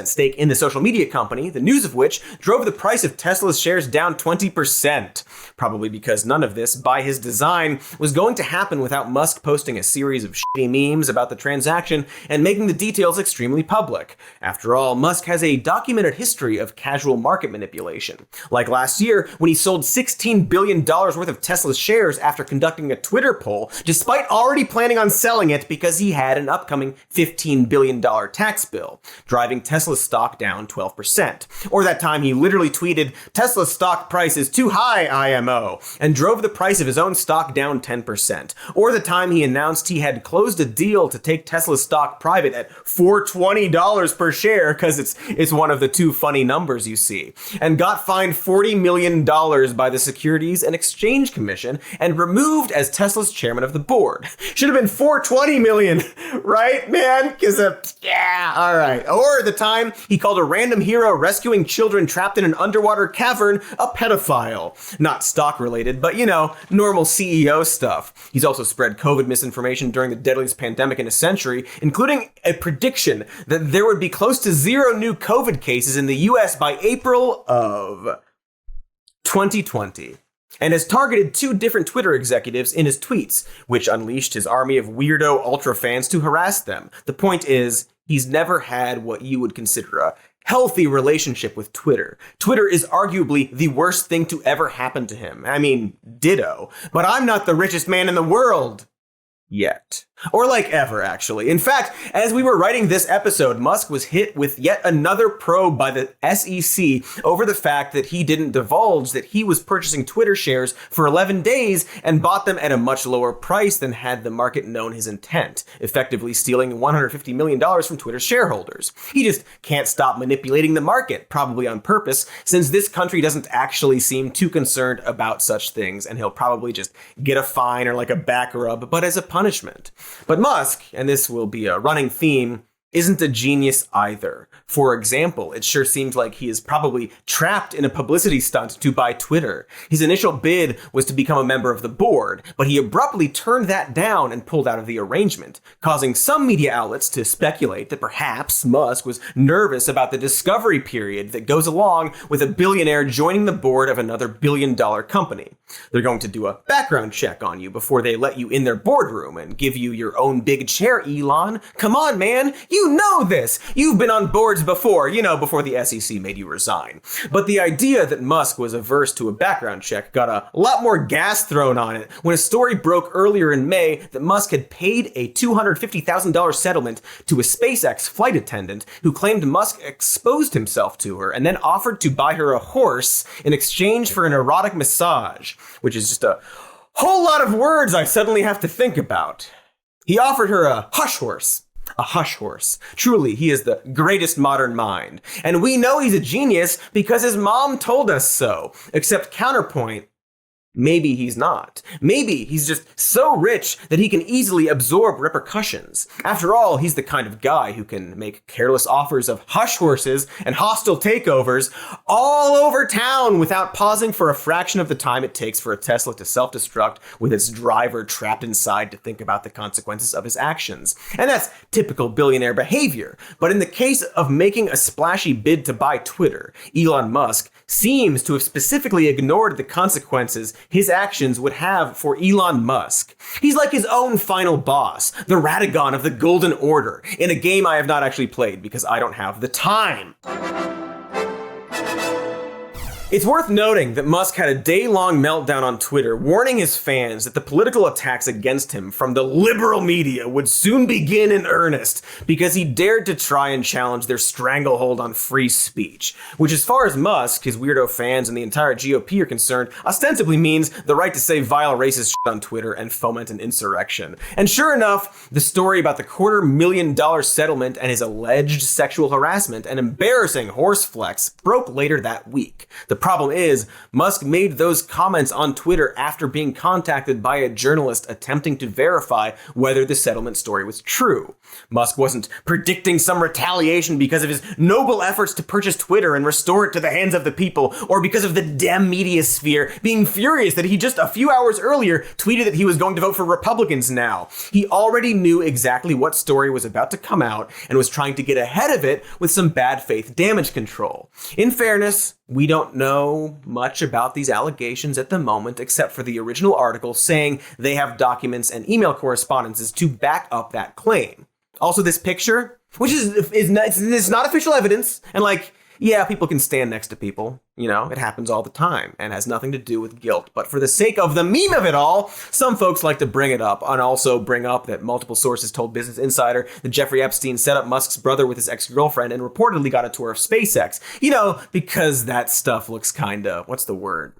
stake in the social media company, the news of which drove the price of Tesla's shares down 20%. Probably because none of this, by his design, was going to happen without Musk posting a series of shitty memes about the transaction and making the details extremely public. After all, Musk has a documented history of casual market manipulation. Like last year, when he sold $16 billion worth of Tesla's shares after conducting a Twitter poll, despite already planning on selling it because he had an upcoming $15 billion tax bill, driving Tesla's stock down 12%. Or that time he literally tweeted, "Tesla's stock price is too high, IMO," and drove the price of his own stock down 10%. Or the time he announced he had closed a deal to take Tesla's stock private at $420 per share, because it's one of the two funny numbers you see, and got fined $40 million by the Securities and Exchange Commission and removed as Tesla's chairman of the board. Should have been $420 million, right, man? Because, yeah, all right. Or the time he called a random hero rescuing children trapped in an underwater cavern a pedophile. Not stock related, but, normal CEO stuff. He's also spread COVID misinformation during the deadliest pandemic in a century, including a prediction that there would be close to 0 new COVID cases in the US by April of 2020. And has targeted 2 different Twitter executives in his tweets, which unleashed his army of weirdo ultra fans to harass them. The point is, he's never had what you would consider a healthy relationship with Twitter. Twitter is arguably the worst thing to ever happen to him. I mean, ditto. But I'm not the richest man in the world. Yet. Or like ever, actually. In fact, as we were writing this episode, Musk was hit with yet another probe by the SEC over the fact that he didn't divulge that he was purchasing Twitter shares for 11 days and bought them at a much lower price than had the market known his intent, effectively stealing $150 million from Twitter's shareholders. He just can't stop manipulating the market, probably on purpose, since this country doesn't actually seem too concerned about such things, and he'll probably just get a fine or like a back rub, but as a punishment. But Musk, and this will be a running theme, isn't a genius either. For example, it sure seems like he is probably trapped in a publicity stunt to buy Twitter. His initial bid was to become a member of the board, but he abruptly turned that down and pulled out of the arrangement, causing some media outlets to speculate that perhaps Musk was nervous about the discovery period that goes along with a billionaire joining the board of another billion-dollar company. They're going to do a background check on you before they let you in their boardroom and give you your own big chair, Elon. Come on, man. You know this. You've been on boards before, before the SEC made you resign. But the idea that Musk was averse to a background check got a lot more gas thrown on it when a story broke earlier in May that Musk had paid a $250,000 settlement to a SpaceX flight attendant who claimed Musk exposed himself to her and then offered to buy her a horse in exchange for an erotic massage, which is just a whole lot of words I suddenly have to think about. He offered her a hush horse. A hush horse. Truly, he is the greatest modern mind. And we know he's a genius because his mom told us so. Except counterpoint, maybe he's not. Maybe he's just so rich that he can easily absorb repercussions. After all, he's the kind of guy who can make careless offers of hush horses and hostile takeovers all over town without pausing for a fraction of the time it takes for a Tesla to self-destruct with its driver trapped inside to think about the consequences of his actions. And that's typical billionaire behavior. But in the case of making a splashy bid to buy Twitter, Elon Musk seems to have specifically ignored the consequences his actions would have for Elon Musk. He's like his own final boss, the Radagon of the Golden Order, in a game I have not actually played because I don't have the time. It's worth noting that Musk had a day-long meltdown on Twitter, warning his fans that the political attacks against him from the liberal media would soon begin in earnest because he dared to try and challenge their stranglehold on free speech, which as far as Musk, his weirdo fans, and the entire GOP are concerned, ostensibly means the right to say vile racist shit on Twitter and foment an insurrection. And sure enough, the story about the $250,000 settlement and his alleged sexual harassment and embarrassing horse flex broke later that week. The problem is, Musk made those comments on Twitter after being contacted by a journalist attempting to verify whether the settlement story was true. Musk wasn't predicting some retaliation because of his noble efforts to purchase Twitter and restore it to the hands of the people, or because of the Dem media sphere being furious that he just a few hours earlier tweeted that he was going to vote for Republicans now. He already knew exactly what story was about to come out and was trying to get ahead of it with some bad faith damage control. In fairness, we don't know much about these allegations at the moment, except for the original article saying they have documents and email correspondences to back up that claim. Also, this picture, which is not official evidence, and yeah, people can stand next to people. It happens all the time and has nothing to do with guilt. But for the sake of the meme of it all, some folks like to bring it up and also bring up that multiple sources told Business Insider that Jeffrey Epstein set up Musk's brother with his ex-girlfriend and reportedly got a tour of SpaceX. Because that stuff looks kinda, what's the word?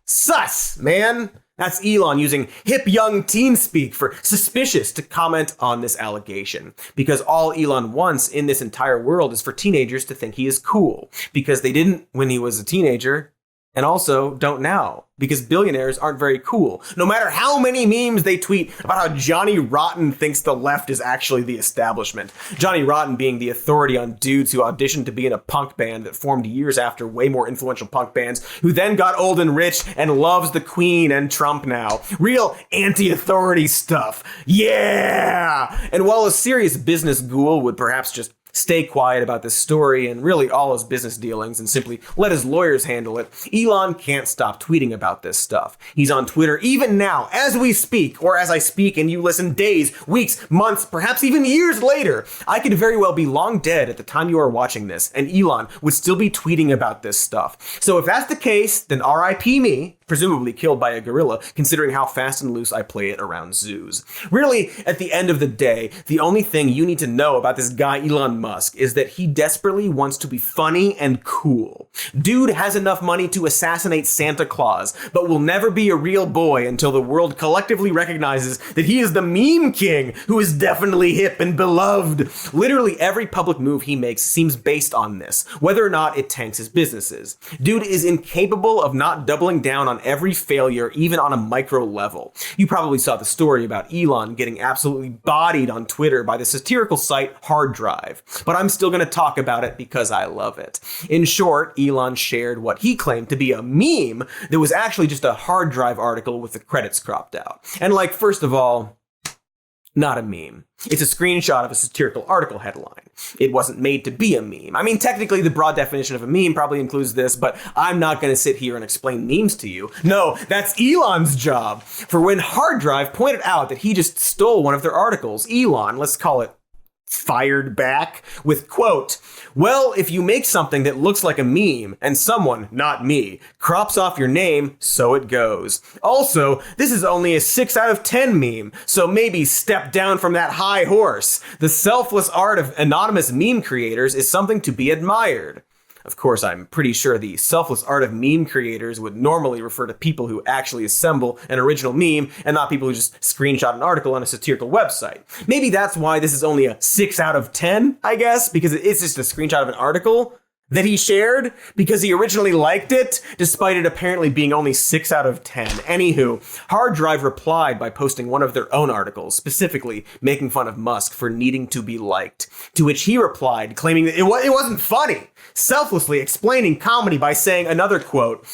Sus, man. That's Elon using hip young teen speak for suspicious to comment on this allegation. Because all Elon wants in this entire world is for teenagers to think he is cool. Because they didn't when he was a teenager, and also don't now. Because billionaires aren't very cool. No matter how many memes they tweet about how Johnny Rotten thinks the left is actually the establishment. Johnny Rotten being the authority on dudes who auditioned to be in a punk band that formed years after way more influential punk bands, who then got old and rich and loves the Queen and Trump now. Real anti-authority stuff. Yeah! And while a serious business ghoul would perhaps just stay quiet about this story and really all his business dealings and simply let his lawyers handle it, Elon can't stop tweeting about this stuff. He's on Twitter even now, as we speak, or as I speak and you listen days, weeks, months, perhaps even years later. I could very well be long dead at the time you are watching this, and Elon would still be tweeting about this stuff. So if that's the case, then RIP me, presumably killed by a gorilla, considering how fast and loose I play it around zoos. Really, at the end of the day, the only thing you need to know about this guy Elon Musk is that he desperately wants to be funny and cool. Dude has enough money to assassinate Santa Claus, but will never be a real boy until the world collectively recognizes that he is the meme king who is definitely hip and beloved. Literally every public move he makes seems based on this, whether or not it tanks his businesses. Dude is incapable of not doubling down on every failure, even on a micro level. You probably saw the story about Elon getting absolutely bodied on Twitter by the satirical site Hard Drive, but I'm still going to talk about it because I love it. In short, Elon shared what he claimed to be a meme that was actually just a Hard Drive article with the credits cropped out. And first of all, not a meme. It's a screenshot of a satirical article headline. It wasn't made to be a meme. I mean, technically, the broad definition of a meme probably includes this, but I'm not going to sit here and explain memes to you. No, that's Elon's job. For when Hard Drive pointed out that he just stole one of their articles, Elon, let's call it fired back with, quote, "Well, if you make something that looks like a meme and someone, not me, crops off your name, so it goes. Also, this is only a 6 out of 10 meme, so maybe step down from that high horse. The selfless art of anonymous meme creators is something to be admired." Of course, I'm pretty sure the selfless art of meme creators would normally refer to people who actually assemble an original meme and not people who just screenshot an article on a satirical website. Maybe that's why this is only a 6 out of 10, I guess, because it's just a screenshot of an article that he shared because he originally liked it, despite it apparently being only 6 out of 10. Anywho, Hard Drive replied by posting one of their own articles, specifically making fun of Musk for needing to be liked, to which he replied, claiming that it wasn't funny, selflessly explaining comedy by saying another quote,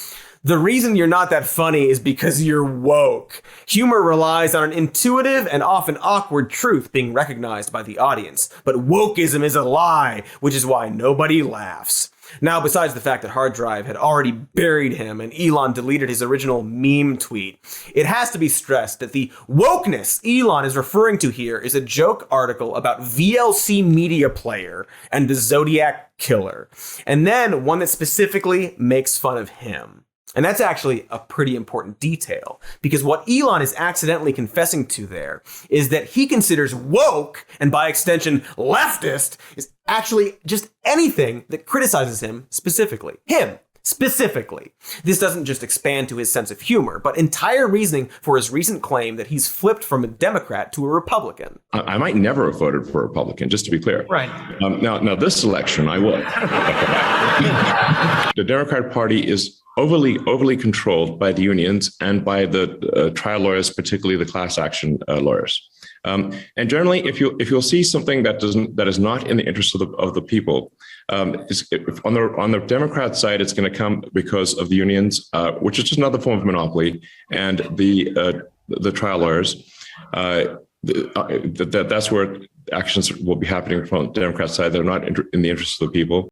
"The reason you're not that funny is because you're woke. Humor relies on an intuitive and often awkward truth being recognized by the audience. But wokeism is a lie, which is why nobody laughs." Now, besides the fact that Hard Drive had already buried him and Elon deleted his original meme tweet, it has to be stressed that the wokeness Elon is referring to here is a joke article about VLC Media Player and the Zodiac Killer, and then one that specifically makes fun of him. And that's actually a pretty important detail, because what Elon is accidentally confessing to there is that he considers woke, and by extension leftist, is actually just anything that criticizes him specifically. Him. Specifically, this doesn't just expand to his sense of humor, but entire reasoning for his recent claim that he's flipped from a Democrat to a Republican. I might never have voted for a Republican, just to be clear. Right. Now, this election, I would. The Democratic Party is overly controlled by the unions and by the trial lawyers, particularly the class action lawyers. And generally, if you'll see something that is not in the interest of the people, on the Democrat side, it's going to come because of the unions, which is just another form of monopoly, and the trial lawyers. That's where actions will be happening from the Democrat side that are not in the interest of the people.